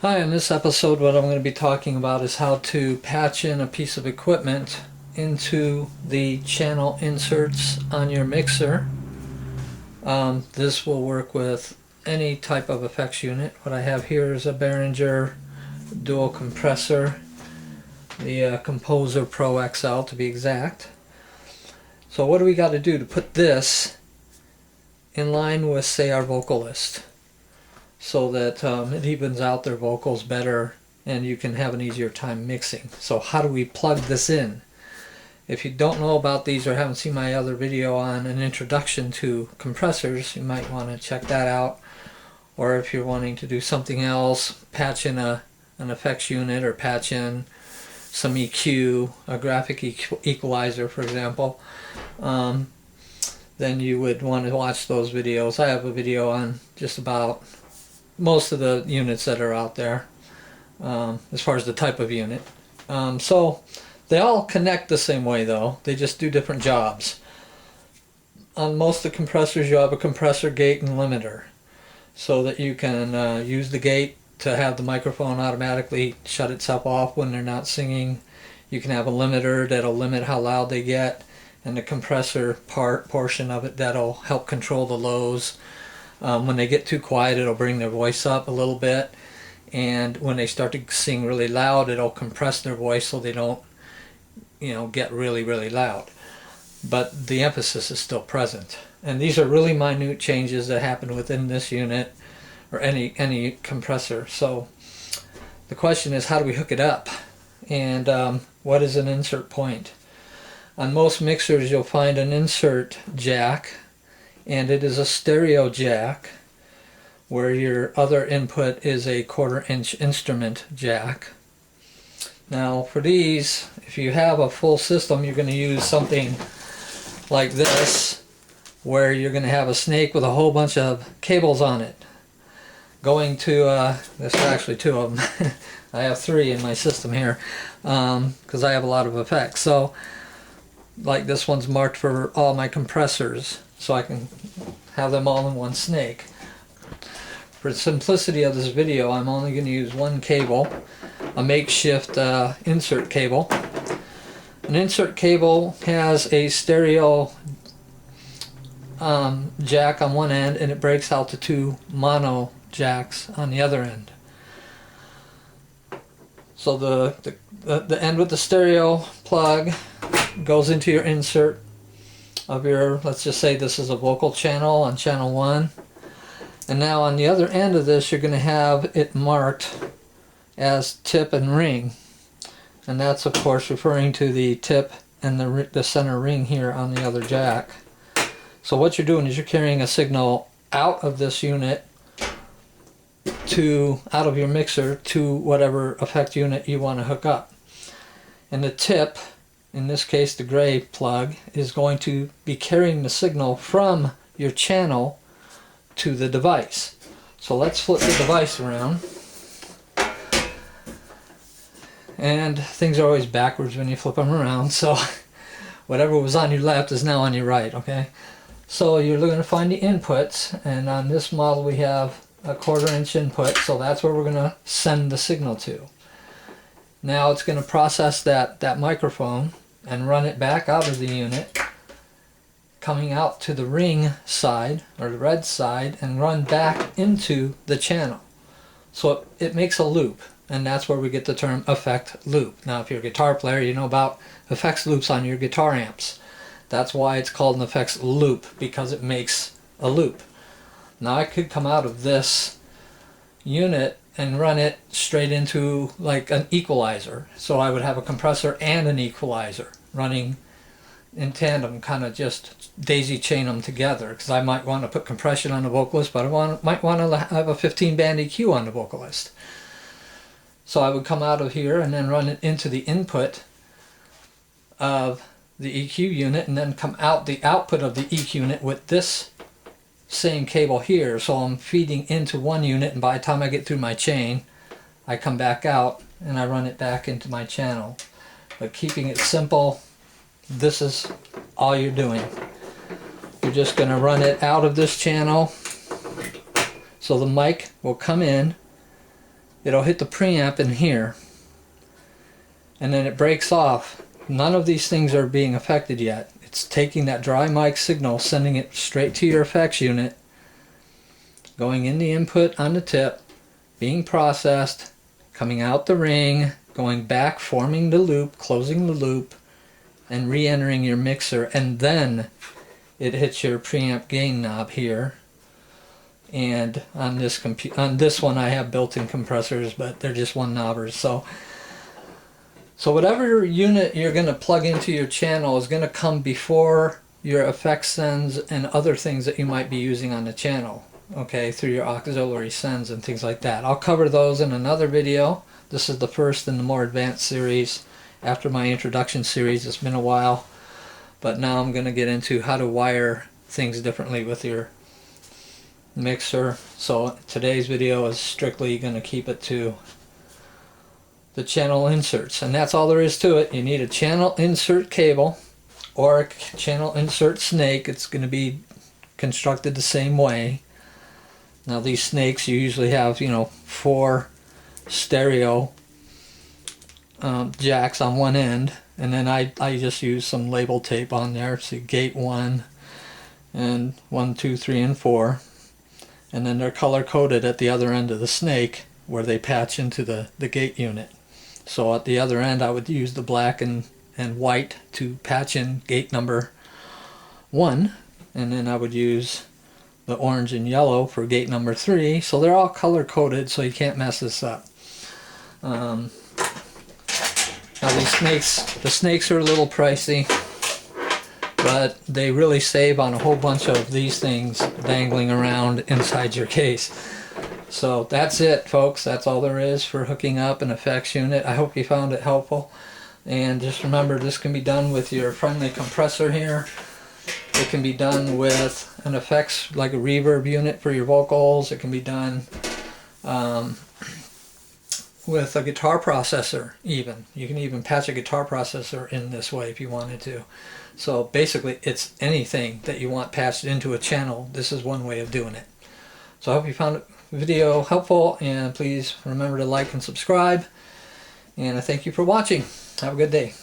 Hi, in this episode what I'm going to be talking about is how to patch in a piece of equipment into the channel inserts on your mixer. This will work with any type of effects unit. What I have here is a Behringer dual compressor, the Composer Pro XL to be exact. So what do we got to do to put this in line with, say, our vocalist, so that it evens out their vocals better and you can have an easier time mixing. So how do we plug this in? If you don't know about these or haven't seen my other video on an introduction to compressors, you might want to check that out. Or if you're wanting to do something else, patch in an effects unit or patch in some EQ, a graphic equalizer for example, then you would want to watch those videos. I have a video on just about most of the units that are out there, as far as the type of unit. So they all connect the same way though, they just do different jobs. On most of the compressors you have a compressor gate and limiter, so that you can use the gate to have the microphone automatically shut itself off when they're not singing. You can have a limiter that'll limit how loud they get, and the compressor portion of it that'll help control the lows. When they get too quiet, it'll bring their voice up a little bit, and when they start to sing really loud, it'll compress their voice so they don't, get really loud. But the emphasis is still present. And these are really minute changes that happen within this unit or any compressor. So the question is, how do we hook it up? And what is an insert point? On most mixers you'll find an insert jack, and it is a stereo jack where your other input is a 1/4 inch instrument jack. Now for these, if you have a full system, you're going to use something like this, where you're going to have a snake with a whole bunch of cables on it going to, there's actually 2 of them. I have 3 in my system here because I have a lot of effects. So like this one's marked for all my compressors, so I can have them all in one snake. For the simplicity of this video, I'm only going to use one cable, a makeshift insert cable. An insert cable has a stereo jack on one end, and it breaks out to 2 mono jacks on the other end. So the end with the stereo plug goes into your insert of your, let's just say this is a vocal channel on channel 1, and now on the other end of this you're going to have it marked as tip and ring, and that's of course referring to the tip and the center ring here on the other jack. So what you're doing is you're carrying a signal out of this unit out of your mixer to whatever effect unit you want to hook up. And the tip, in this case the gray plug, is going to be carrying the signal from your channel to the device. So let's flip the device around. And things are always backwards when you flip them around, so whatever was on your left is now on your right, okay? So you're going to find the inputs, and on this model we have a 1/4 inch input, so that's where we're going to send the signal to. Now it's going to process that microphone and run it back out of the unit, coming out to the ring side or the red side, and run back into the channel. So it makes a loop, and that's where we get the term effect loop. Now if you're a guitar player, you know about effects loops on your guitar amps. That's why it's called an effects loop, because it makes a loop. Now I could come out of this unit and run it straight into like an equalizer. So I would have a compressor and an equalizer running in tandem, kind of just daisy chain them together, because I might want to put compression on the vocalist, but I might want to have a 15-band EQ on the vocalist. So I would come out of here and then run it into the input of the EQ unit, and then come out the output of the EQ unit with this same cable here. So I'm feeding into one unit, and by the time I get through my chain I come back out and I run it back into my channel. But keeping it simple, this is all you're doing. You're just going to run it out of this channel, so the mic will come in it'll hit the preamp in here, and then it breaks off. None of these things are being affected yet. It's taking that dry mic signal, sending it straight to your effects unit, going in the input on the tip, being processed, coming out the ring, going back, forming the loop, closing the loop, and re-entering your mixer, and then it hits your preamp gain knob here. And on this one I have built-in compressors, but they're just one knobbers. So whatever unit you're going to plug into your channel is going to come before your effects sends and other things that you might be using on the channel, okay, through your auxiliary sends and things like that. I'll cover those in another video. This is the first in the more advanced series after my introduction series. It's been a while, but now I'm going to get into how to wire things differently with your mixer. So today's video is strictly going to keep it to the channel inserts, and that's all there is to it. You need a channel insert cable or a channel insert snake. It's going to be constructed the same way. Now these snakes, you usually have, you know, 4 stereo jacks on one end, and then I just use some label tape on there. So gate 1 and 1, 2, 3, and 4, and then they're color coded at the other end of the snake where they patch into the gate unit. So at the other end I would use the black and white to patch in gate number 1, and then I would use the orange and yellow for gate number 3. So they're all color coded, so you can't mess this up. Now the snakes are a little pricey, but they really save on a whole bunch of these things dangling around inside your case. So that's it, folks. That's all there is for hooking up an effects unit. I hope you found it helpful. And just remember, this can be done with your friendly compressor here. It can be done with an effects, like a reverb unit for your vocals. It can be done with a guitar processor even. You can even patch a guitar processor in this way if you wanted to. So basically, it's anything that you want patched into a channel. This is one way of doing it. So I hope you found the video helpful, and please remember to like and subscribe. And I thank you for watching. Have a good day.